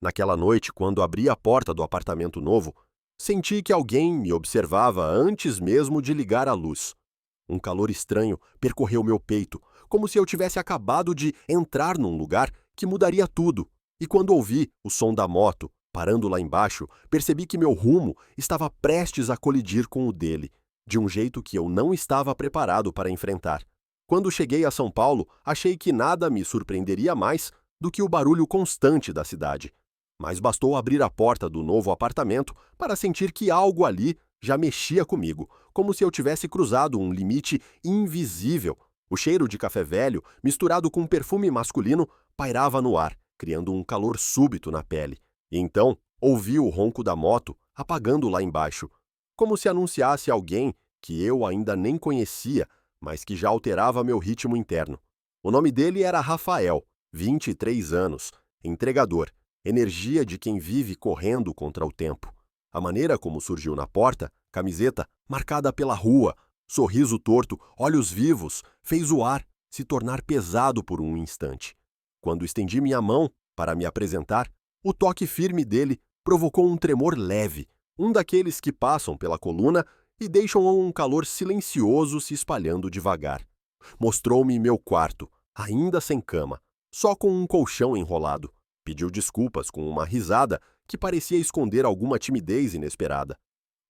Naquela noite, quando abri a porta do apartamento novo, senti que alguém me observava antes mesmo de ligar a luz. Um calor estranho percorreu meu peito, como se eu tivesse acabado de entrar num lugar que mudaria tudo. E quando ouvi o som da moto parando lá embaixo, percebi que meu rumo estava prestes a colidir com o dele, de um jeito que eu não estava preparado para enfrentar. Quando cheguei a São Paulo, achei que nada me surpreenderia mais do que o barulho constante da cidade. Mas bastou abrir a porta do novo apartamento para sentir que algo ali já mexia comigo, como se eu tivesse cruzado um limite invisível. O cheiro de café velho, misturado com um perfume masculino, pairava no ar, criando um calor súbito na pele. E então, ouvi o ronco da moto apagando lá embaixo, como se anunciasse alguém que eu ainda nem conhecia, mas que já alterava meu ritmo interno. O nome dele era Rafael, 23 anos, entregador, energia de quem vive correndo contra o tempo. A maneira como surgiu na porta, camiseta marcada pela rua, sorriso torto, olhos vivos, fez o ar se tornar pesado por um instante. Quando estendi minha mão para me apresentar, o toque firme dele provocou um tremor leve, um daqueles que passam pela coluna e deixam um calor silencioso se espalhando devagar. Mostrou-me meu quarto, ainda sem cama, só com um colchão enrolado. Pediu desculpas com uma risada que parecia esconder alguma timidez inesperada.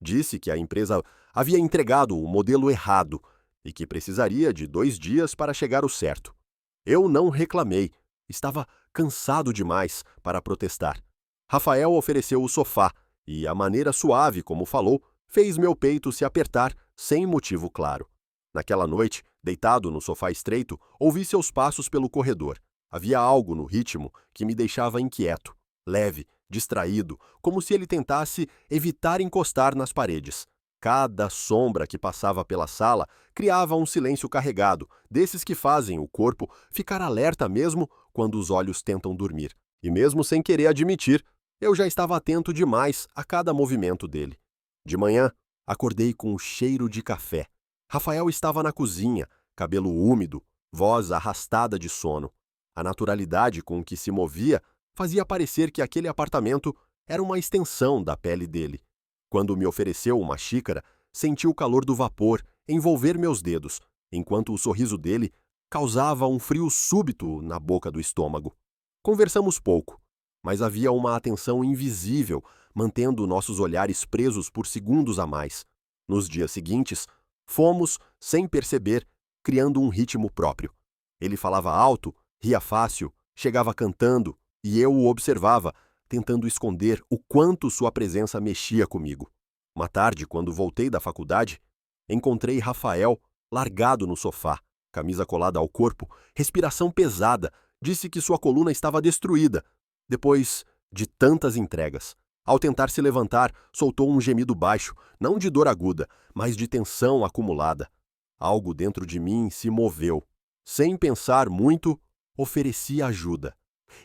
Disse que a empresa havia entregado o modelo errado e que precisaria de 2 dias para chegar o certo. Eu não reclamei. Estava cansado demais para protestar. Rafael ofereceu o sofá e a maneira suave como falou fez meu peito se apertar sem motivo claro. Naquela noite, deitado no sofá estreito, ouvi seus passos pelo corredor. Havia algo no ritmo que me deixava inquieto, leve, distraído, como se ele tentasse evitar encostar nas paredes. Cada sombra que passava pela sala criava um silêncio carregado, desses que fazem o corpo ficar alerta mesmo quando os olhos tentam dormir. E mesmo sem querer admitir, eu já estava atento demais a cada movimento dele. De manhã, acordei com o cheiro de café. Rafael estava na cozinha, cabelo úmido, voz arrastada de sono. A naturalidade com que se movia fazia parecer que aquele apartamento era uma extensão da pele dele. Quando me ofereceu uma xícara, senti o calor do vapor envolver meus dedos, enquanto o sorriso dele causava um frio súbito na boca do estômago. Conversamos pouco, mas havia uma atenção invisível, mantendo nossos olhares presos por segundos a mais. Nos dias seguintes, fomos, sem perceber, criando um ritmo próprio. Ele falava alto, ria fácil, chegava cantando, e eu o observava, tentando esconder o quanto sua presença mexia comigo. Uma tarde, quando voltei da faculdade, encontrei Rafael largado no sofá, camisa colada ao corpo, respiração pesada, disse que sua coluna estava destruída, depois de tantas entregas. Ao tentar se levantar, soltou um gemido baixo, não de dor aguda, mas de tensão acumulada. Algo dentro de mim se moveu. Sem pensar muito, ofereci ajuda.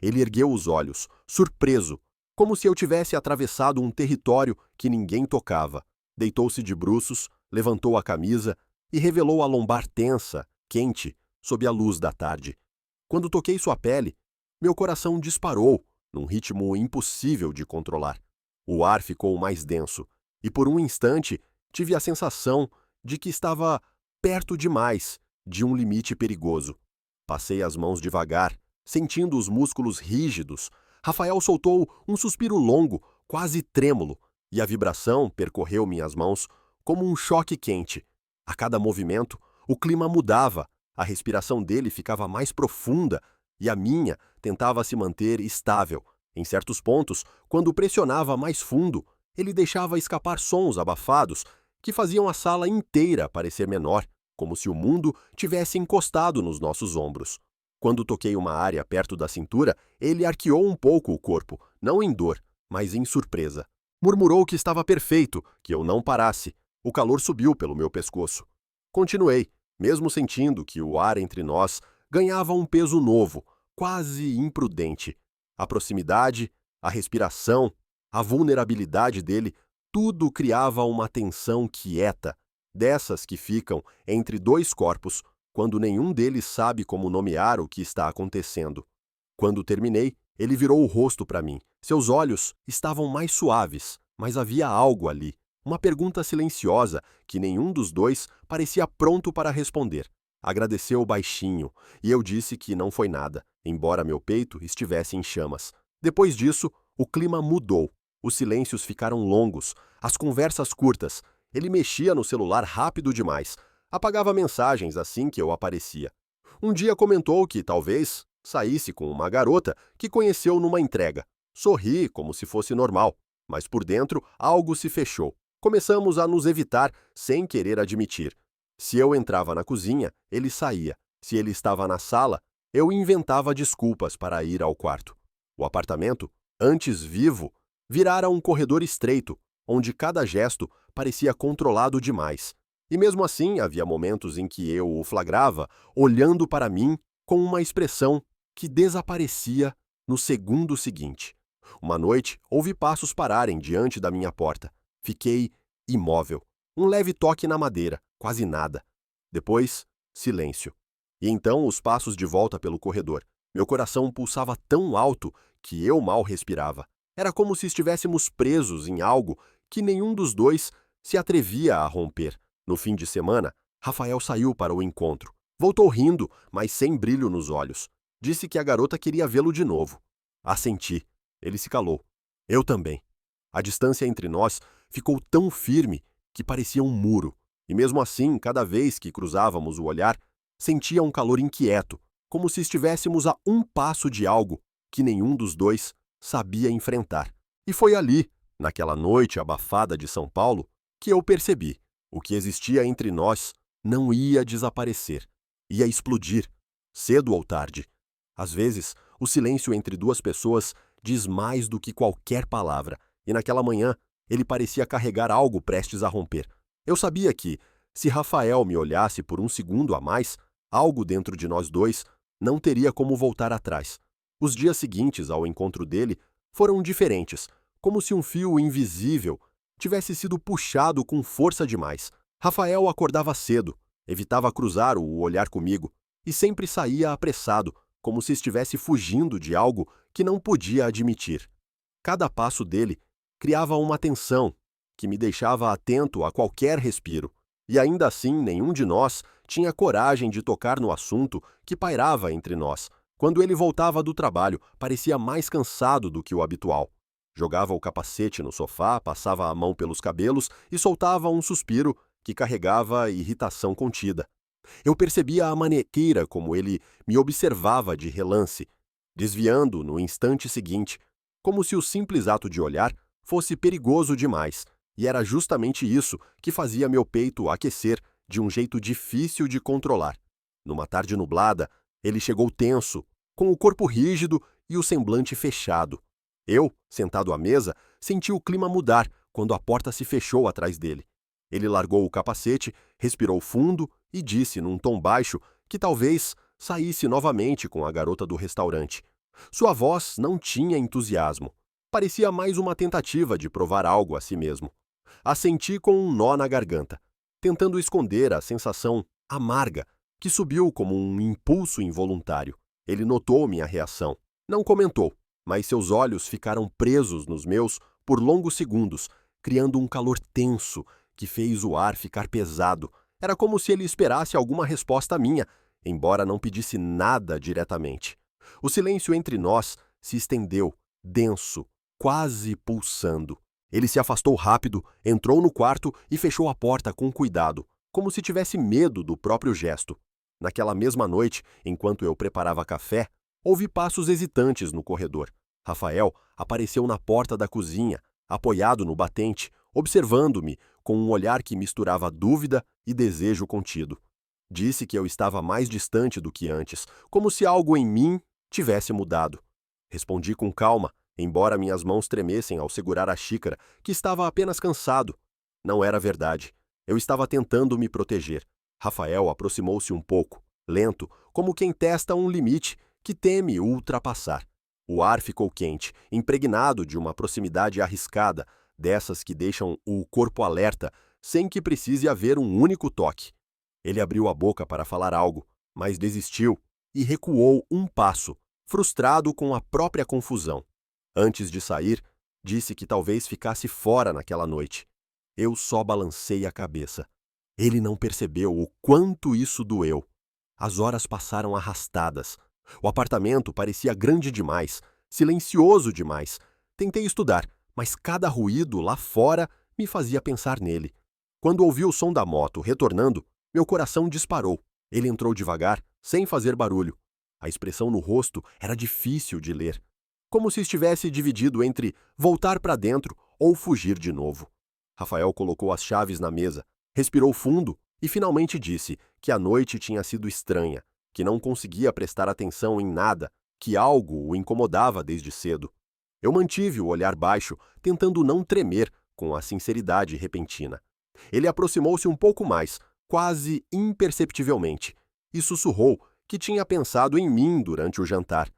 Ele ergueu os olhos, surpreso, como se eu tivesse atravessado um território que ninguém tocava. Deitou-se de bruços, levantou a camisa e revelou a lombar tensa, quente, sob a luz da tarde. Quando toquei sua pele, meu coração disparou, num ritmo impossível de controlar. O ar ficou mais denso, e por um instante tive a sensação de que estava perto demais de um limite perigoso. Passei as mãos devagar, sentindo os músculos rígidos. Rafael soltou um suspiro longo, quase trêmulo, e a vibração percorreu minhas mãos como um choque quente. A cada movimento, o clima mudava, a respiração dele ficava mais profunda e a minha tentava se manter estável. Em certos pontos, quando pressionava mais fundo, ele deixava escapar sons abafados que faziam a sala inteira parecer menor, como se o mundo tivesse encostado nos nossos ombros. Quando toquei uma área perto da cintura, ele arqueou um pouco o corpo, não em dor, mas em surpresa. Murmurou que estava perfeito, que eu não parasse. O calor subiu pelo meu pescoço. Continuei, mesmo sentindo que o ar entre nós ganhava um peso novo, quase imprudente. A proximidade, a respiração, a vulnerabilidade dele, tudo criava uma tensão quieta, dessas que ficam entre dois corpos quando nenhum deles sabe como nomear o que está acontecendo. Quando terminei, ele virou o rosto para mim, Seus olhos estavam mais suaves, mas havia algo ali, uma pergunta silenciosa que nenhum dos dois parecia pronto para responder. Agradeceu baixinho, e eu disse que não foi nada, embora meu peito estivesse em chamas. Depois disso, o clima mudou. Os silêncios ficaram longos, as conversas curtas. Ele mexia no celular rápido demais. Apagava mensagens assim que eu aparecia. Um dia comentou que talvez saísse com uma garota que conheceu numa entrega. Sorri como se fosse normal, mas por dentro algo se fechou. Começamos a nos evitar sem querer admitir. Se eu entrava na cozinha, ele saía. Se ele estava na sala, eu inventava desculpas para ir ao quarto. O apartamento, antes vivo, virara um corredor estreito, onde cada gesto parecia controlado demais. E mesmo assim, havia momentos em que eu o flagrava olhando para mim com uma expressão que desaparecia no segundo seguinte. Uma noite, ouvi passos pararem diante da minha porta. Fiquei imóvel. Um leve toque na madeira, quase nada. Depois, silêncio. E então os passos de volta pelo corredor. Meu coração pulsava tão alto que eu mal respirava. Era como se estivéssemos presos em algo que nenhum dos dois se atrevia a romper. No fim de semana, Rafael saiu para o encontro. Voltou rindo, mas sem brilho nos olhos. Disse que a garota queria vê-lo de novo. Assenti. Ele se calou. Eu também. A distância entre nós ficou tão firme que parecia um muro. E mesmo assim, cada vez que cruzávamos o olhar, sentia um calor inquieto, como se estivéssemos a um passo de algo que nenhum dos dois sabia enfrentar. E foi ali, naquela noite abafada de São Paulo, que eu percebi: o que existia entre nós não ia desaparecer. Ia explodir, cedo ou tarde. Às vezes, o silêncio entre duas pessoas diz mais do que qualquer palavra, e naquela manhã ele parecia carregar algo prestes a romper. Eu sabia que, se Rafael me olhasse por um segundo a mais, algo dentro de nós dois não teria como voltar atrás. Os dias seguintes ao encontro dele foram diferentes, como se um fio invisível tivesse sido puxado com força demais. Rafael acordava cedo, evitava cruzar o olhar comigo e sempre saía apressado, como se estivesse fugindo de algo que não podia admitir. Cada passo dele criava uma tensão que me deixava atento a qualquer respiro. E ainda assim, nenhum de nós tinha coragem de tocar no assunto que pairava entre nós. Quando ele voltava do trabalho, parecia mais cansado do que o habitual. Jogava o capacete no sofá, passava a mão pelos cabelos e soltava um suspiro que carregava irritação contida. Eu percebia a maneira como ele me observava de relance, desviando no instante seguinte, como se o simples ato de olhar fosse perigoso demais, e era justamente isso que fazia meu peito aquecer de um jeito difícil de controlar. Numa tarde nublada, ele chegou tenso, com o corpo rígido e o semblante fechado. Eu, sentado à mesa, senti o clima mudar quando a porta se fechou atrás dele. Ele largou o capacete, respirou fundo e disse num tom baixo que talvez saísse novamente com a garota do restaurante. Sua voz não tinha entusiasmo. Parecia mais uma tentativa de provar algo a si mesmo. Assenti com um nó na garganta, tentando esconder a sensação amarga que subiu como um impulso involuntário. Ele notou minha reação. Não comentou, mas seus olhos ficaram presos nos meus por longos segundos, criando um calor tenso que fez o ar ficar pesado. Era como se ele esperasse alguma resposta minha, embora não pedisse nada diretamente. O silêncio entre nós se estendeu, denso, quase pulsando. Ele se afastou rápido, entrou no quarto e fechou a porta com cuidado, como se tivesse medo do próprio gesto. Naquela mesma noite, enquanto eu preparava café, ouvi passos hesitantes no corredor. Rafael apareceu na porta da cozinha, apoiado no batente, observando-me com um olhar que misturava dúvida e desejo contido. Disse que eu estava mais distante do que antes, como se algo em mim tivesse mudado. Respondi com calma, embora minhas mãos tremessem ao segurar a xícara, que estava apenas cansado. Não era verdade. Eu estava tentando me proteger. Rafael aproximou-se um pouco, lento, como quem testa um limite que teme ultrapassar. O ar ficou quente, impregnado de uma proximidade arriscada, dessas que deixam o corpo alerta, sem que precise haver um único toque. Ele abriu a boca para falar algo, mas desistiu e recuou um passo, frustrado com a própria confusão. Antes de sair, disse que talvez ficasse fora naquela noite. Eu só balancei a cabeça. Ele não percebeu o quanto isso doeu. As horas passaram arrastadas. O apartamento parecia grande demais, silencioso demais. Tentei estudar, mas cada ruído lá fora me fazia pensar nele. Quando ouvi o som da moto retornando, meu coração disparou. Ele entrou devagar, sem fazer barulho. A expressão no rosto era difícil de ler, como se estivesse dividido entre voltar para dentro ou fugir de novo. Rafael colocou as chaves na mesa, respirou fundo e finalmente disse que a noite tinha sido estranha, que não conseguia prestar atenção em nada, que algo o incomodava desde cedo. Eu mantive o olhar baixo, tentando não tremer com a sinceridade repentina. Ele aproximou-se um pouco mais, quase imperceptivelmente, e sussurrou que tinha pensado em mim durante o jantar.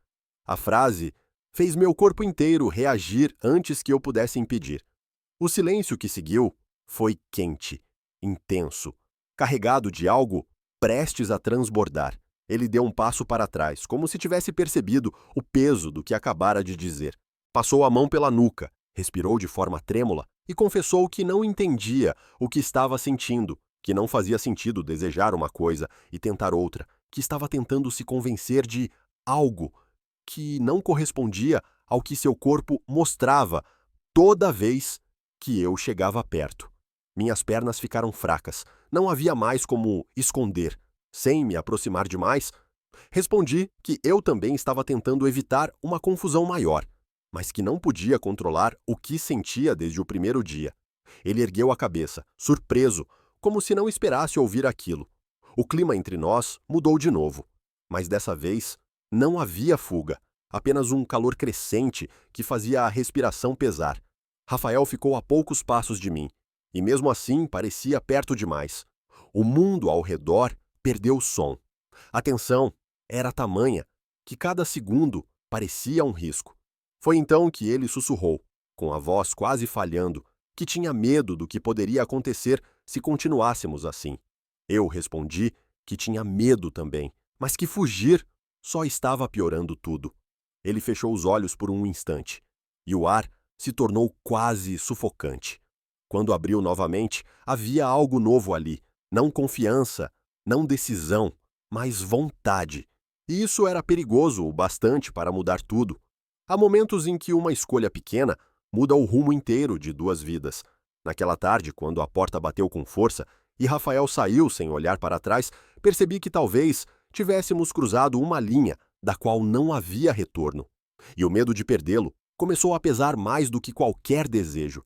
A frase fez meu corpo inteiro reagir antes que eu pudesse impedir. O silêncio que seguiu foi quente, intenso, carregado de algo prestes a transbordar. Ele deu um passo para trás, como se tivesse percebido o peso do que acabara de dizer. Passou a mão pela nuca, respirou de forma trêmula e confessou que não entendia o que estava sentindo, que não fazia sentido desejar uma coisa e tentar outra, que estava tentando se convencer de algo que não correspondia ao que seu corpo mostrava toda vez que eu chegava perto. Minhas pernas ficaram fracas, não havia mais como esconder. Sem me aproximar demais, respondi que eu também estava tentando evitar uma confusão maior, mas que não podia controlar o que sentia desde o primeiro dia. Ele ergueu a cabeça, surpreso, como se não esperasse ouvir aquilo. O clima entre nós mudou de novo, mas dessa vez não havia fuga, apenas um calor crescente que fazia a respiração pesar. Rafael ficou a poucos passos de mim, e mesmo assim parecia perto demais. O mundo ao redor perdeu o som. A tensão era tamanha que cada segundo parecia um risco. Foi então que ele sussurrou, com a voz quase falhando, que tinha medo do que poderia acontecer se continuássemos assim. Eu respondi que tinha medo também, mas que fugir só estava piorando tudo. Ele fechou os olhos por um instante, e o ar se tornou quase sufocante. Quando abriu novamente, havia algo novo ali, não confiança, não decisão, mas vontade. E isso era perigoso o bastante para mudar tudo. Há momentos em que uma escolha pequena muda o rumo inteiro de duas vidas. Naquela tarde, quando a porta bateu com força e Rafael saiu sem olhar para trás, percebi que talvez tivéssemos cruzado uma linha da qual não havia retorno. E o medo de perdê-lo começou a pesar mais do que qualquer desejo.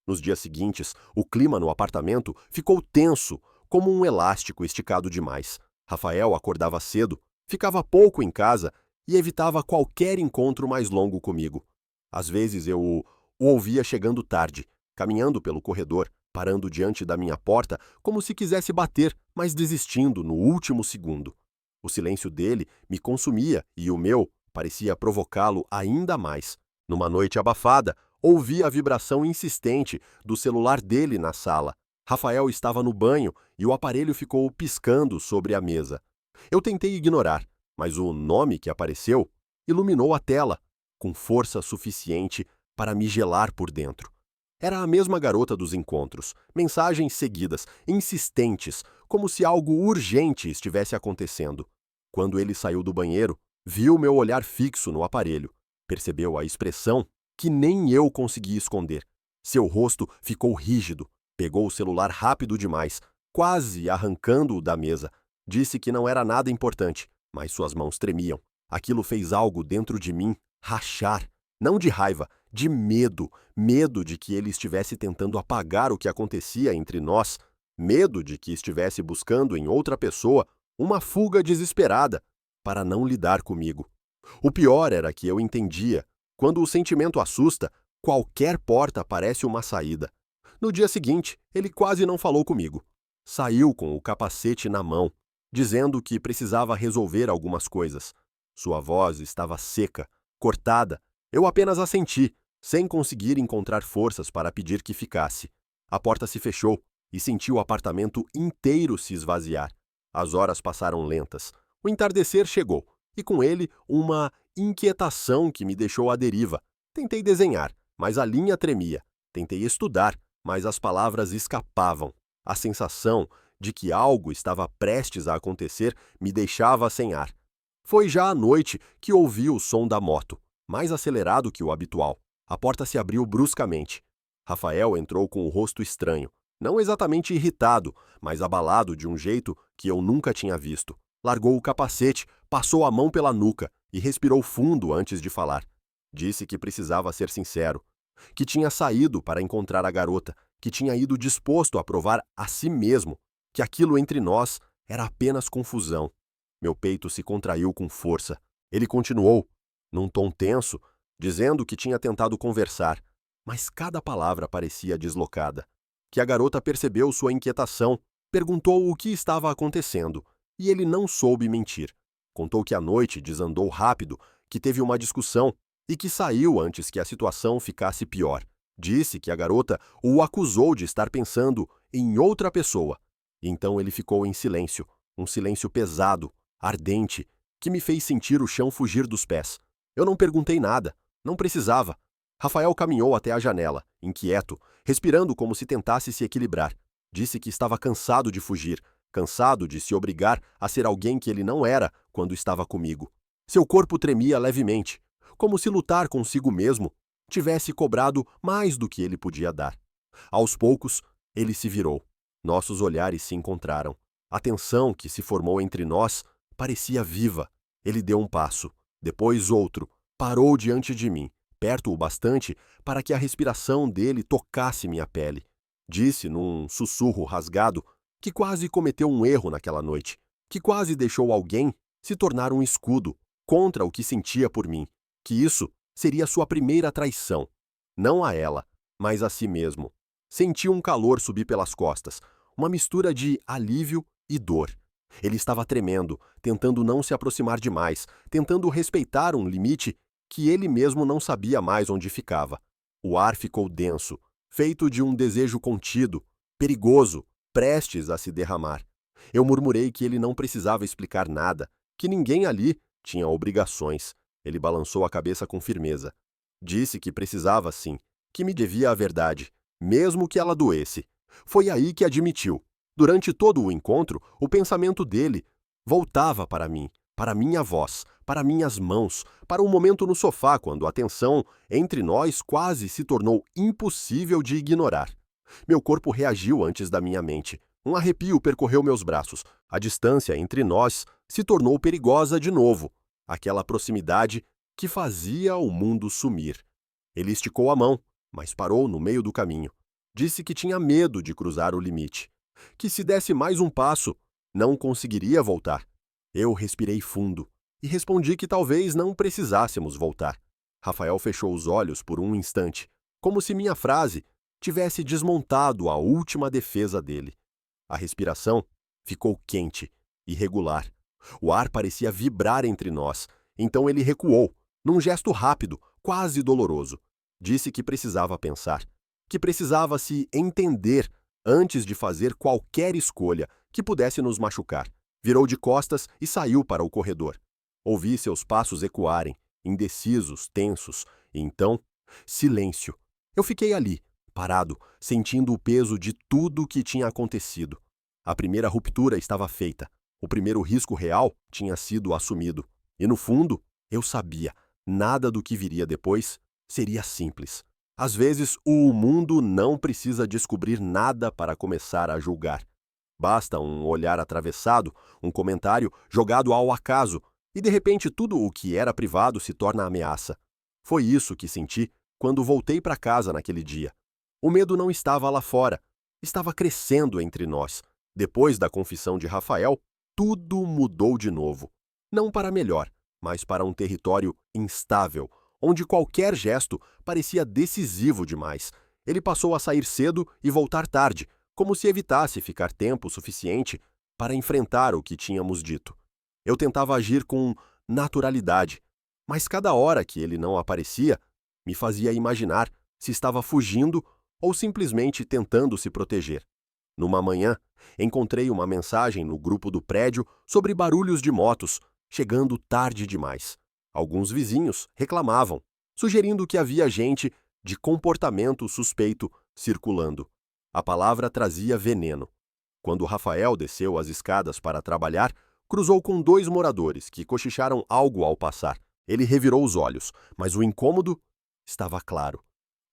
Nos dias seguintes, o clima no apartamento ficou tenso, como um elástico esticado demais. Rafael acordava cedo, ficava pouco em casa e evitava qualquer encontro mais longo comigo. Às vezes eu o ouvia chegando tarde, caminhando pelo corredor, parando diante da minha porta como se quisesse bater, mas desistindo no último segundo. O silêncio dele me consumia e o meu parecia provocá-lo ainda mais. Numa noite abafada, ouvi a vibração insistente do celular dele na sala. Rafael estava no banho e o aparelho ficou piscando sobre a mesa. Eu tentei ignorar, mas o nome que apareceu iluminou a tela, com força suficiente para me gelar por dentro. Era a mesma garota dos encontros, mensagens seguidas, insistentes, como se algo urgente estivesse acontecendo. Quando ele saiu do banheiro, viu meu olhar fixo no aparelho. Percebeu a expressão que nem eu consegui esconder. Seu rosto ficou rígido, pegou o celular rápido demais, quase arrancando-o da mesa. Disse que não era nada importante, mas suas mãos tremiam. Aquilo fez algo dentro de mim rachar, não de raiva, de medo, medo de que ele estivesse tentando apagar o que acontecia entre nós, medo de que estivesse buscando em outra pessoa uma fuga desesperada para não lidar comigo. O pior era que eu entendia, quando o sentimento assusta, qualquer porta parece uma saída. No dia seguinte, ele quase não falou comigo. Saiu com o capacete na mão, dizendo que precisava resolver algumas coisas. Sua voz estava seca, cortada. Eu apenas assenti, sem conseguir encontrar forças para pedir que ficasse. A porta se fechou e senti o apartamento inteiro se esvaziar. As horas passaram lentas. O entardecer chegou, e com ele uma inquietação que me deixou à deriva, Tentei desenhar, mas a linha tremia. Tentei estudar, mas as palavras escapavam. A sensação de que algo estava prestes a acontecer me deixava sem ar. Foi já à noite que ouvi o som da moto, mais acelerado que o habitual. A porta se abriu bruscamente. Rafael entrou com o rosto estranho, não exatamente irritado, mas abalado de um jeito que eu nunca tinha visto. Largou o capacete, passou a mão pela nuca e respirou fundo antes de falar. Disse que precisava ser sincero, que tinha saído para encontrar a garota, que tinha ido disposto a provar a si mesmo que aquilo entre nós era apenas confusão. Meu peito se contraiu com força. Ele continuou, num tom tenso, dizendo que tinha tentado conversar, mas cada palavra parecia deslocada. Que a garota percebeu sua inquietação, perguntou o que estava acontecendo, e ele não soube mentir. Contou que a noite desandou rápido, que teve uma discussão e que saiu antes que a situação ficasse pior. Disse que a garota o acusou de estar pensando em outra pessoa. Então ele ficou em silêncio, um silêncio pesado, ardente, que me fez sentir o chão fugir dos pés. Eu não perguntei nada, não precisava. Rafael caminhou até a janela, inquieto, respirando como se tentasse se equilibrar. Disse que estava cansado de fugir, cansado de se obrigar a ser alguém que ele não era quando estava comigo. Seu corpo tremia levemente, como se lutar consigo mesmo tivesse cobrado mais do que ele podia dar. Aos poucos, ele se virou. Nossos olhares se encontraram. A tensão que se formou entre nós parecia viva. Ele deu um passo, depois outro, parou diante de mim, perto o bastante para que a respiração dele tocasse minha pele. Disse num sussurro rasgado que quase cometeu um erro naquela noite, que quase deixou alguém se tornar um escudo contra o que sentia por mim, que isso seria sua primeira traição, não a ela, mas a si mesmo. Senti um calor subir pelas costas, uma mistura de alívio e dor. Ele estava tremendo, tentando não se aproximar demais, tentando respeitar um limite que ele mesmo não sabia mais onde ficava. O ar ficou denso, feito de um desejo contido, perigoso, prestes a se derramar. Eu murmurei que ele não precisava explicar nada, que ninguém ali tinha obrigações. Ele balançou a cabeça com firmeza. Disse que precisava sim, que me devia a verdade, mesmo que ela doesse. Foi aí que admitiu. Durante todo o encontro, o pensamento dele voltava para mim, para minha voz, para minhas mãos, para um momento no sofá quando a tensão entre nós quase se tornou impossível de ignorar. Meu corpo reagiu antes da minha mente. Um arrepio percorreu meus braços. A distância entre nós se tornou perigosa de novo. Aquela proximidade que fazia o mundo sumir. Ele esticou a mão, mas parou no meio do caminho. Disse que tinha medo de cruzar o limite, que se desse mais um passo, não conseguiria voltar. Eu respirei fundo e respondi que talvez não precisássemos voltar. Rafael fechou os olhos por um instante, como se minha frase tivesse desmontado a última defesa dele. A respiração ficou quente, irregular. O ar parecia vibrar entre nós, então ele recuou, num gesto rápido, quase doloroso. Disse que precisava pensar, que precisava se entender antes de fazer qualquer escolha que pudesse nos machucar. Virou de costas e saiu para o corredor. Ouvi seus passos ecoarem, indecisos, tensos, e então, silêncio. Eu fiquei ali, parado, sentindo o peso de tudo o que tinha acontecido. A primeira ruptura estava feita. O primeiro risco real tinha sido assumido. E no fundo, eu sabia, nada do que viria depois seria simples. Às vezes, o mundo não precisa descobrir nada para começar a julgar. Basta um olhar atravessado, um comentário jogado ao acaso, e de repente tudo o que era privado se torna ameaça. Foi isso que senti quando voltei para casa naquele dia. O medo não estava lá fora, estava crescendo entre nós. Depois da confissão de Rafael, tudo mudou de novo. Não para melhor, mas para um território instável, onde qualquer gesto parecia decisivo demais. Ele passou a sair cedo e voltar tarde, como se evitasse ficar tempo suficiente para enfrentar o que tínhamos dito. Eu tentava agir com naturalidade, mas cada hora que ele não aparecia, me fazia imaginar se estava fugindo ou simplesmente tentando se proteger. Numa manhã, encontrei uma mensagem no grupo do prédio sobre barulhos de motos, chegando tarde demais. Alguns vizinhos reclamavam. sugerindo que havia gente de comportamento suspeito circulando. A palavra trazia veneno. Quando Rafael desceu as escadas para trabalhar, cruzou com 2 moradores que cochicharam algo ao passar. Ele revirou os olhos, mas o incômodo estava claro.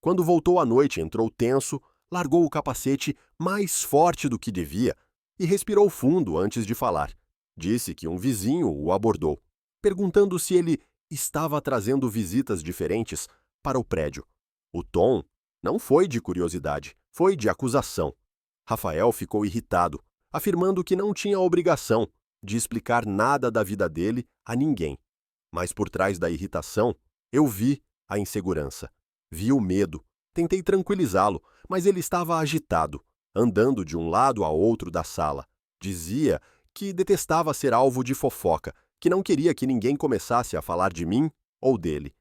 Quando voltou à noite, entrou tenso, largou o capacete mais forte do que devia e respirou fundo antes de falar. Disse que um vizinho o abordou, perguntando se ele estava trazendo visitas diferentes para o prédio. O tom não foi de curiosidade, foi de acusação. Rafael ficou irritado, afirmando que não tinha obrigação de explicar nada da vida dele a ninguém. Mas por trás da irritação, eu vi a insegurança. Vi o medo. Tentei tranquilizá-lo, mas ele estava agitado, andando de um lado a outro da sala. Dizia que detestava ser alvo de fofoca, que não queria que ninguém começasse a falar de mim ou dele.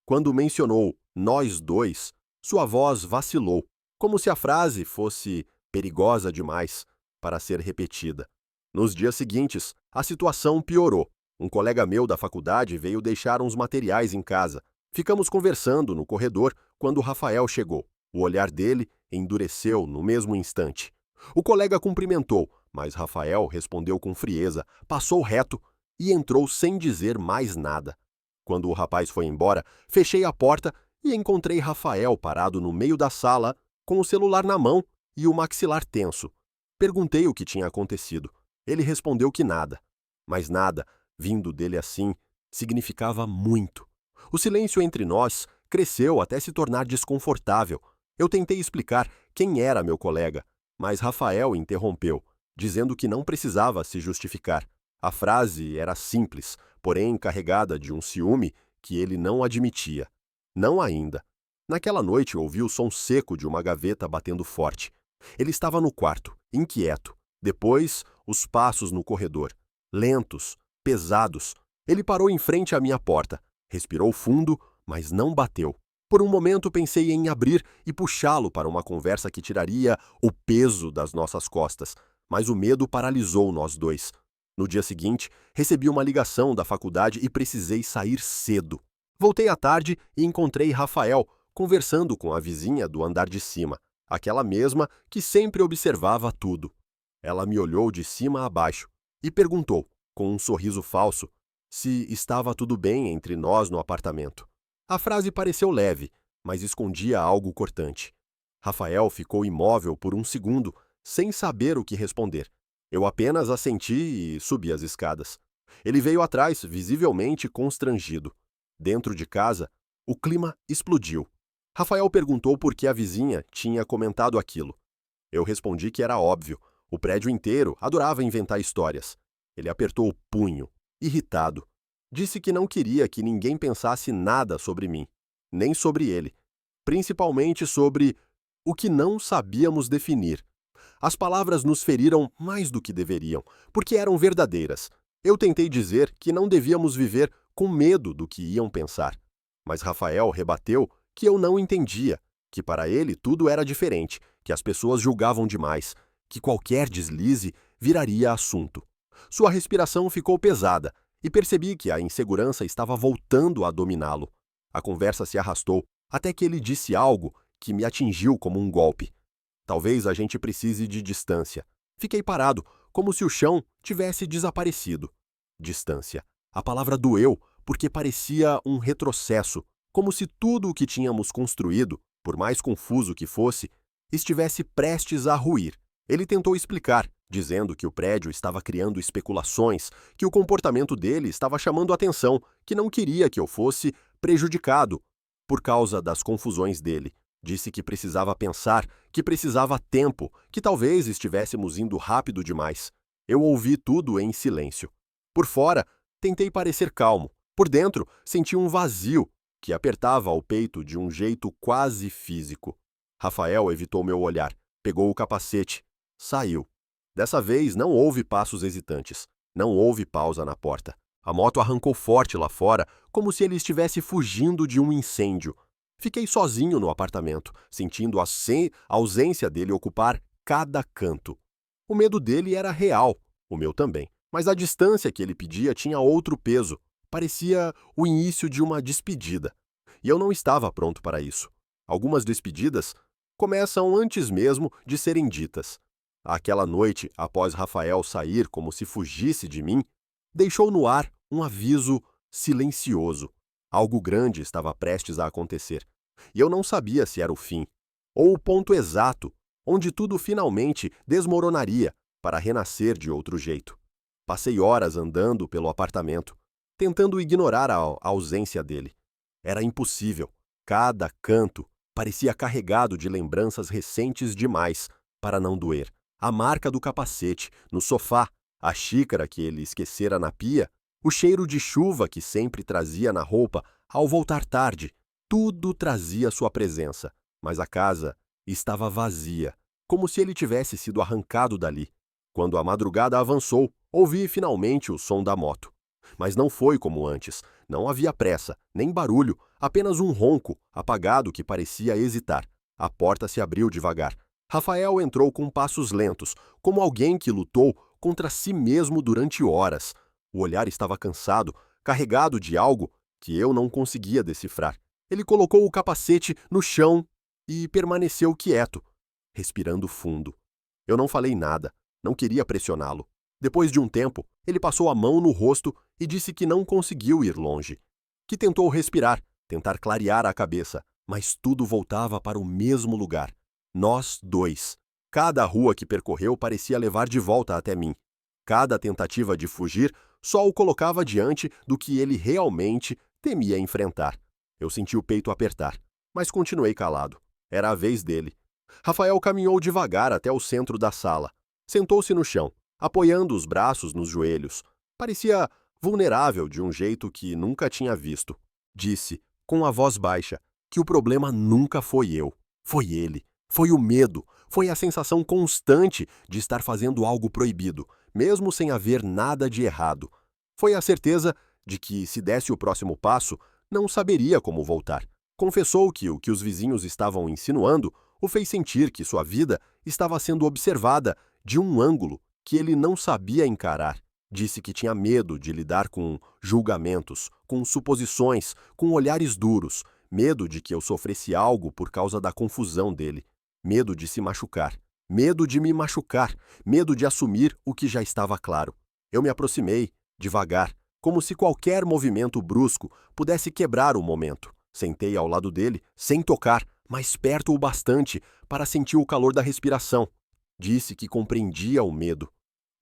Quando mencionou nós dois, sua voz vacilou, como se a frase fosse perigosa demais para ser repetida. Nos dias seguintes, a situação piorou. Um colega meu da faculdade veio deixar uns materiais em casa. Ficamos conversando no corredor quando Rafael chegou. O olhar dele endureceu no mesmo instante. O colega cumprimentou, mas Rafael respondeu com frieza, passou reto e entrou sem dizer mais nada. Quando o rapaz foi embora, fechei a porta e encontrei Rafael parado no meio da sala, com o celular na mão e o maxilar tenso. Perguntei o que tinha acontecido. Ele respondeu que nada. Mas nada, vindo dele assim, significava muito. O silêncio entre nós cresceu até se tornar desconfortável. Eu tentei explicar quem era meu colega, mas Rafael interrompeu, dizendo que não precisava se justificar. A frase era simples, porém carregada de um ciúme que ele não admitia. Não ainda. Naquela noite ouvi o som seco de uma gaveta batendo forte. Ele estava no quarto, inquieto. Depois, os passos no corredor. Lentos, pesados. Ele parou em frente à minha porta. Respirou fundo, mas não bateu. Por um momento pensei em abrir e puxá-lo para uma conversa que tiraria o peso das nossas costas, mas o medo paralisou nós dois. No dia seguinte, recebi uma ligação da faculdade e precisei sair cedo. Voltei à tarde e encontrei Rafael conversando com a vizinha do andar de cima, aquela mesma que sempre observava tudo. Ela me olhou de cima a baixo e perguntou, com um sorriso falso, se estava tudo bem entre nós no apartamento. A frase pareceu leve, mas escondia algo cortante. Rafael ficou imóvel por um segundo, sem saber o que responder. Eu apenas assenti e subi as escadas. Ele veio atrás, visivelmente constrangido. Dentro de casa, o clima explodiu. Rafael perguntou por que a vizinha tinha comentado aquilo. Eu respondi que era óbvio. O prédio inteiro adorava inventar histórias. Ele apertou o punho, irritado. Disse que não queria que ninguém pensasse nada sobre mim, nem sobre ele. Principalmente sobre o que não sabíamos definir. As palavras nos feriram mais do que deveriam, porque eram verdadeiras. Eu tentei dizer que não devíamos viver com medo do que iam pensar. Mas Rafael rebateu que eu não entendia, que para ele tudo era diferente, que as pessoas julgavam demais, que qualquer deslize viraria assunto. Sua respiração ficou pesada e percebi que a insegurança estava voltando a dominá-lo. A conversa se arrastou até que ele disse algo que me atingiu como um golpe. Talvez a gente precise de distância. Fiquei parado, como se o chão tivesse desaparecido. Distância. A palavra doeu porque parecia um retrocesso, como se tudo o que tínhamos construído, por mais confuso que fosse, estivesse prestes a ruir. Ele tentou explicar, dizendo que o prédio estava criando especulações, que o comportamento dele estava chamando atenção, que não queria que eu fosse prejudicado por causa das confusões dele. Disse que precisava pensar, que precisava tempo, que talvez estivéssemos indo rápido demais. Eu ouvi tudo em silêncio. Por fora, tentei parecer calmo. Por dentro, senti um vazio que apertava o peito de um jeito quase físico. Rafael evitou meu olhar, pegou o capacete, saiu. Dessa vez não houve passos hesitantes, não houve pausa na porta. A moto arrancou forte lá fora, como se ele estivesse fugindo de um incêndio. Fiquei sozinho no apartamento, sentindo a ausência dele ocupar cada canto. O medo dele era real, o meu também, mas a distância que ele pedia tinha outro peso. Parecia o início de uma despedida. e eu não estava pronto para isso. Algumas despedidas começam antes mesmo de serem ditas. Aquela noite, após Rafael sair como se fugisse de mim, deixou no ar um aviso silencioso. Algo grande estava prestes a acontecer, e eu não sabia se era o fim, ou o ponto exato, onde tudo finalmente desmoronaria para renascer de outro jeito. Passei horas andando pelo apartamento, tentando ignorar a ausência dele. Era impossível. Cada canto parecia carregado de lembranças recentes demais para não doer. A marca do capacete, no sofá, a xícara que ele esquecera na pia, o cheiro de chuva que sempre trazia na roupa ao voltar tarde, tudo trazia sua presença, mas a casa estava vazia, como se ele tivesse sido arrancado dali. Quando a madrugada avançou, ouvi finalmente o som da moto. Mas não foi como antes, não havia pressa, nem barulho, apenas um ronco, apagado que parecia hesitar. A porta se abriu devagar. Rafael entrou com passos lentos, como alguém que lutou contra si mesmo durante horas. O olhar estava cansado, carregado de algo que eu não conseguia decifrar. Ele colocou o capacete no chão e permaneceu quieto, respirando fundo. Eu não falei nada, não queria pressioná-lo. Depois de um tempo, ele passou a mão no rosto e disse que não conseguiu ir longe, que tentou respirar, tentar clarear a cabeça, mas tudo voltava para o mesmo lugar. Nós dois. Cada rua que percorreu parecia levar de volta até mim. Cada tentativa de fugir só o colocava diante do que ele realmente temia enfrentar. Eu senti o peito apertar, mas continuei calado. Era a vez dele. Rafael caminhou devagar até o centro da sala. Sentou-se no chão, apoiando os braços nos joelhos. Parecia vulnerável de um jeito que nunca tinha visto. Disse, com a voz baixa, que o problema nunca foi eu. Foi ele. Foi o medo. Foi a sensação constante de estar fazendo algo proibido, mesmo sem haver nada de errado. Foi a certeza de que, se desse o próximo passo, não saberia como voltar. Confessou que o que os vizinhos estavam insinuando o fez sentir que sua vida estava sendo observada de um ângulo que ele não sabia encarar. Disse que tinha medo de lidar com julgamentos, com suposições, com olhares duros, medo de que eu sofresse algo por causa da confusão dele, medo de se machucar, medo de me machucar, medo de assumir o que já estava claro. Eu me aproximei, devagar, como se qualquer movimento brusco pudesse quebrar o momento. Sentei ao lado dele, sem tocar, mas perto o bastante para sentir o calor da respiração. Disse que compreendia o medo,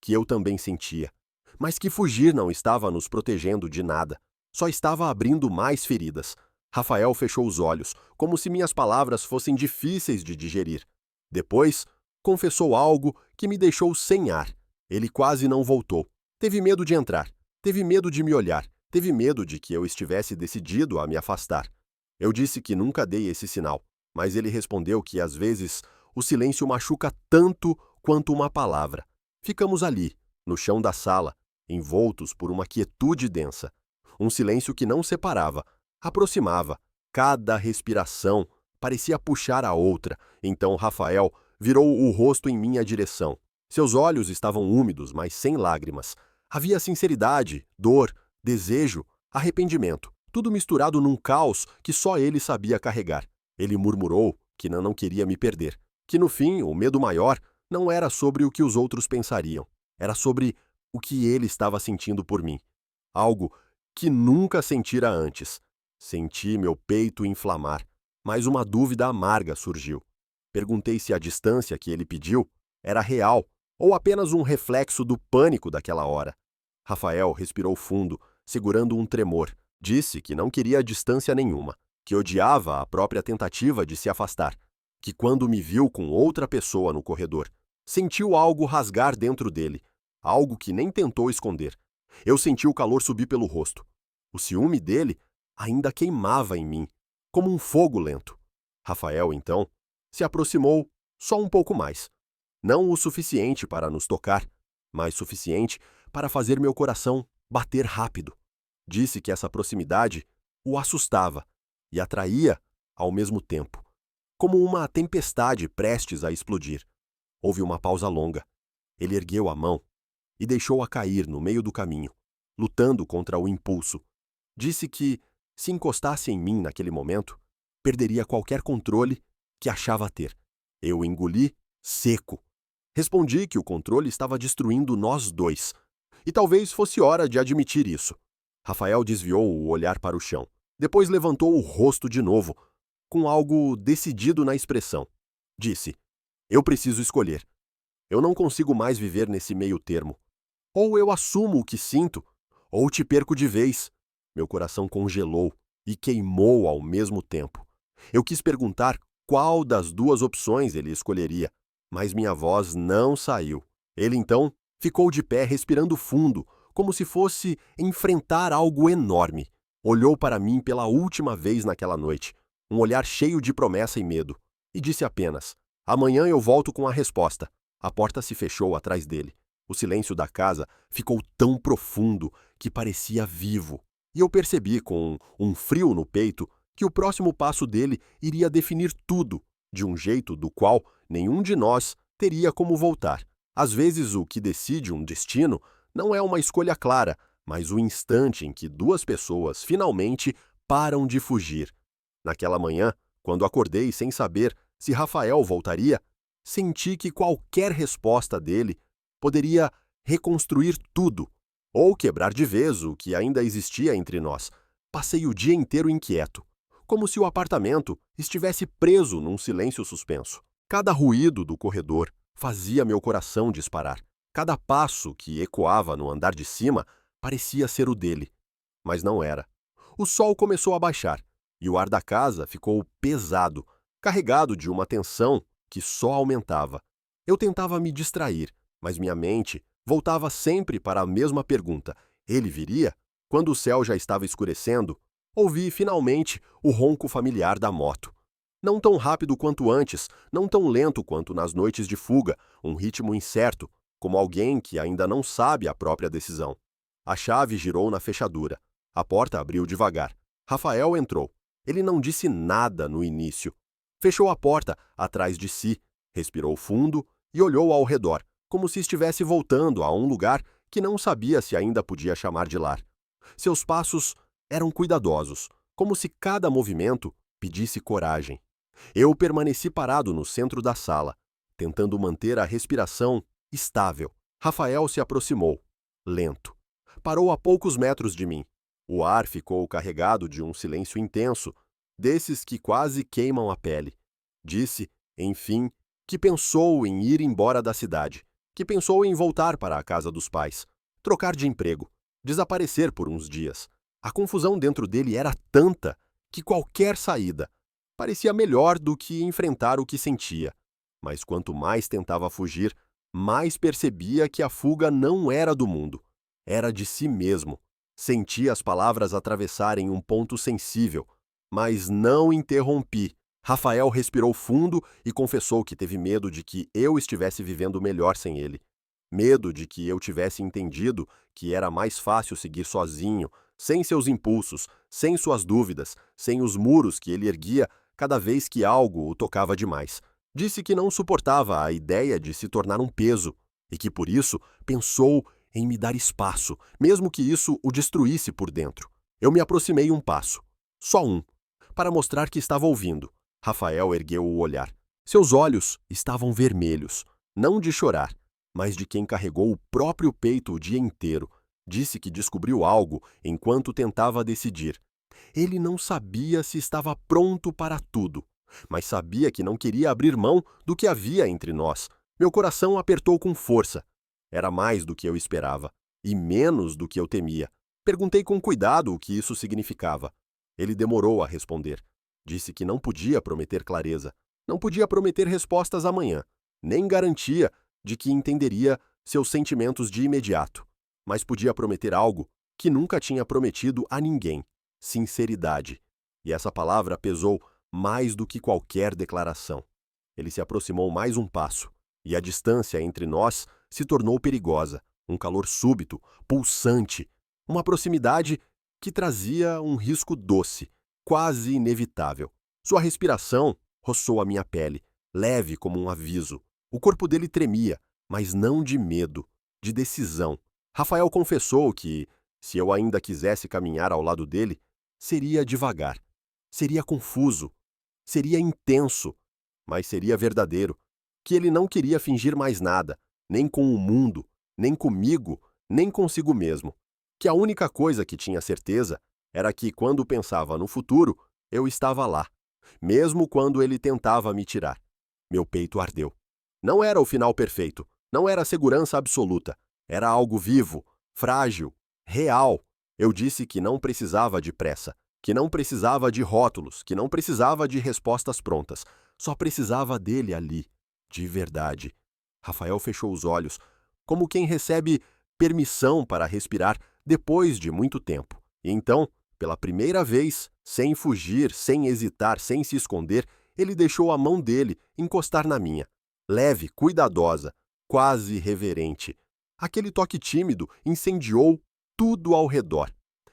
que eu também sentia, mas que fugir não estava nos protegendo de nada, só estava abrindo mais feridas. Rafael fechou os olhos, como se minhas palavras fossem difíceis de digerir. Depois, confessou algo que me deixou sem ar. Ele quase não voltou. Teve medo de entrar, teve medo de me olhar, teve medo de que eu estivesse decidido a me afastar. Eu disse que nunca dei esse sinal, mas ele respondeu que às vezes o silêncio machuca tanto quanto uma palavra. Ficamos ali, no chão da sala, envoltos por uma quietude densa. Um silêncio que não separava, aproximava. Cada respiração parecia puxar a outra. Então Rafael virou o rosto em minha direção. Seus olhos estavam úmidos, mas sem lágrimas. Havia sinceridade, dor, desejo, arrependimento, tudo misturado num caos que só ele sabia carregar. Ele murmurou que não queria me perder, que no fim o medo maior não era sobre o que os outros pensariam, era sobre o que ele estava sentindo por mim. Algo que nunca sentira antes. Senti meu peito inflamar, mas uma dúvida amarga surgiu. Perguntei se a distância que ele pediu era real ou apenas um reflexo do pânico daquela hora. Rafael respirou fundo, segurando um tremor. Disse que não queria distância nenhuma, que odiava a própria tentativa de se afastar, que quando me viu com outra pessoa no corredor, sentiu algo rasgar dentro dele, algo que nem tentou esconder. Eu senti o calor subir pelo rosto. O ciúme dele ainda queimava em mim, como um fogo lento. Rafael, então, se aproximou só um pouco mais. Não o suficiente para nos tocar, mas suficiente para fazer meu coração bater rápido. Disse que essa proximidade o assustava e atraía ao mesmo tempo, como uma tempestade prestes a explodir. Houve uma pausa longa. Ele ergueu a mão e deixou-a cair no meio do caminho, lutando contra o impulso. Disse que, Se encostasse em mim naquele momento, perderia qualquer controle que achava ter. Eu engoli seco. Respondi que o controle estava destruindo nós dois. E talvez fosse hora de admitir isso. Rafael desviou o olhar para o chão. Depois levantou o rosto de novo, com algo decidido na expressão. Disse: eu preciso escolher. Eu não consigo mais viver nesse meio termo. Ou eu assumo o que sinto, ou te perco de vez. Meu coração congelou e queimou ao mesmo tempo. Eu quis perguntar qual das duas opções ele escolheria, mas minha voz não saiu. Ele então ficou de pé, respirando fundo, como se fosse enfrentar algo enorme. Olhou para mim pela última vez naquela noite, um olhar cheio de promessa e medo, e disse apenas: amanhã eu volto com a resposta. A porta se fechou atrás dele. O silêncio da casa ficou tão profundo que parecia vivo. E eu percebi, com um frio no peito, que o próximo passo dele iria definir tudo, de um jeito do qual nenhum de nós teria como voltar. Às vezes, o que decide um destino não é uma escolha clara, mas o instante em que duas pessoas finalmente param de fugir. Naquela manhã, quando acordei sem saber se Rafael voltaria, senti que qualquer resposta dele poderia reconstruir tudo, ou quebrar de vez o que ainda existia entre nós. Passei o dia inteiro inquieto, como se o apartamento estivesse preso num silêncio suspenso. Cada ruído do corredor fazia meu coração disparar. Cada passo que ecoava no andar de cima parecia ser o dele, mas não era. O sol começou a baixar, e o ar da casa ficou pesado, carregado de uma tensão que só aumentava. Eu tentava me distrair, mas minha mente voltava sempre para a mesma pergunta: ele viria? Quando o céu já estava escurecendo, ouvi finalmente o ronco familiar da moto. Não tão rápido quanto antes, não tão lento quanto nas noites de fuga, um ritmo incerto, como alguém que ainda não sabe a própria decisão. A chave girou na fechadura. A porta abriu devagar. Rafael entrou. Ele não disse nada no início. Fechou a porta atrás de si, respirou fundo e olhou ao redor, como se estivesse voltando a um lugar que não sabia se ainda podia chamar de lar. Seus passos eram cuidadosos, como se cada movimento pedisse coragem. Eu permaneci parado no centro da sala, tentando manter a respiração estável. Rafael se aproximou, lento. Parou a poucos metros de mim. O ar ficou carregado de um silêncio intenso, desses que quase queimam a pele. Disse, enfim, que pensou em ir embora da cidade, que pensou em voltar para a casa dos pais, trocar de emprego, desaparecer por uns dias. A confusão dentro dele era tanta que qualquer saída parecia melhor do que enfrentar o que sentia. Mas quanto mais tentava fugir, mais percebia que a fuga não era do mundo, era de si mesmo. Senti as palavras atravessarem um ponto sensível, mas não interrompi. Rafael respirou fundo e confessou que teve medo de que eu estivesse vivendo melhor sem ele. Medo de que eu tivesse entendido que era mais fácil seguir sozinho, sem seus impulsos, sem suas dúvidas, sem os muros que ele erguia cada vez que algo o tocava demais. Disse que não suportava a ideia de se tornar um peso e que, por isso, pensou em me dar espaço, mesmo que isso o destruísse por dentro. Eu me aproximei um passo, só um, para mostrar que estava ouvindo. Rafael ergueu o olhar. Seus olhos estavam vermelhos, não de chorar, mas de quem carregou o próprio peito o dia inteiro. Disse que descobriu algo enquanto tentava decidir. Ele não sabia se estava pronto para tudo, mas sabia que não queria abrir mão do que havia entre nós. Meu coração apertou com força. Era mais do que eu esperava, e menos do que eu temia. Perguntei com cuidado o que isso significava. Ele demorou a responder. Disse que não podia prometer clareza, não podia prometer respostas amanhã, nem garantia de que entenderia seus sentimentos de imediato, mas podia prometer algo que nunca tinha prometido a ninguém: sinceridade. E essa palavra pesou mais do que qualquer declaração. Ele se aproximou mais um passo, e a distância entre nós se tornou perigosa, um calor súbito, pulsante, uma proximidade que trazia um risco doce, quase inevitável. Sua respiração roçou a minha pele, leve como um aviso. O corpo dele tremia, mas não de medo, de decisão. Rafael confessou que, se eu ainda quisesse caminhar ao lado dele, Seria devagar, seria confuso, seria intenso, mas seria verdadeiro. Que ele não queria fingir mais nada, nem com o mundo, nem comigo, nem consigo mesmo. Que a única coisa que tinha certeza era que, quando pensava no futuro, eu estava lá, mesmo quando ele tentava me tirar. Meu peito ardeu. Não era o final perfeito, não era segurança absoluta. Era algo vivo, frágil, real. Eu disse que não precisava de pressa, que não precisava de rótulos, que não precisava de respostas prontas. Só precisava dele ali, de verdade. Rafael fechou os olhos, como quem recebe permissão para respirar depois de muito tempo. E então, pela primeira vez, sem fugir, sem hesitar, sem se esconder, ele deixou a mão dele encostar na minha. Leve, cuidadosa, quase reverente. Aquele toque tímido incendiou tudo ao redor.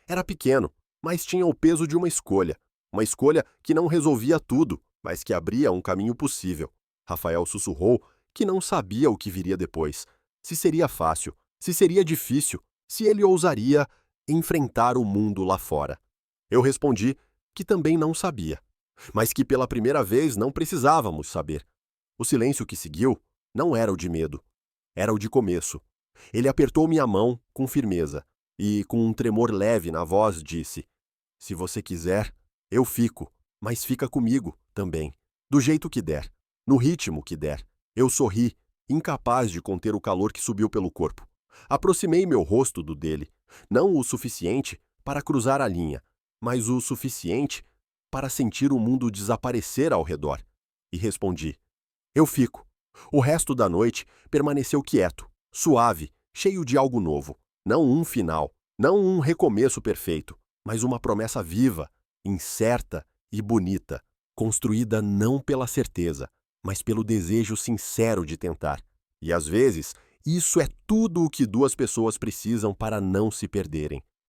Era pequeno, mas tinha o peso de uma escolha. Uma escolha que não resolvia tudo, mas que abria um caminho possível. Rafael sussurrou que não sabia o que viria depois. Se seria fácil, se seria difícil, se ele ousaria enfrentar o mundo lá fora. Eu respondi que também não sabia, mas que pela primeira vez não precisávamos saber. O silêncio que seguiu não era o de medo, era o de começo. Ele apertou minha mão com firmeza e, com um tremor leve na voz, disse: "Se você quiser, eu fico, mas fica comigo também, do jeito que der, no ritmo que der." Eu sorri, incapaz de conter o calor que subiu pelo corpo. Aproximei meu rosto do dele, não o suficiente para cruzar a linha, mas o suficiente para sentir o mundo desaparecer ao redor. E respondi: "Eu fico." O resto da noite permaneceu quieto, suave, cheio de algo novo. Não um final, não um recomeço perfeito, mas uma promessa viva, incerta e bonita, construída não pela certeza, mas pelo desejo sincero de tentar. E às vezes, isso é tudo o que duas pessoas precisam para não se perderem.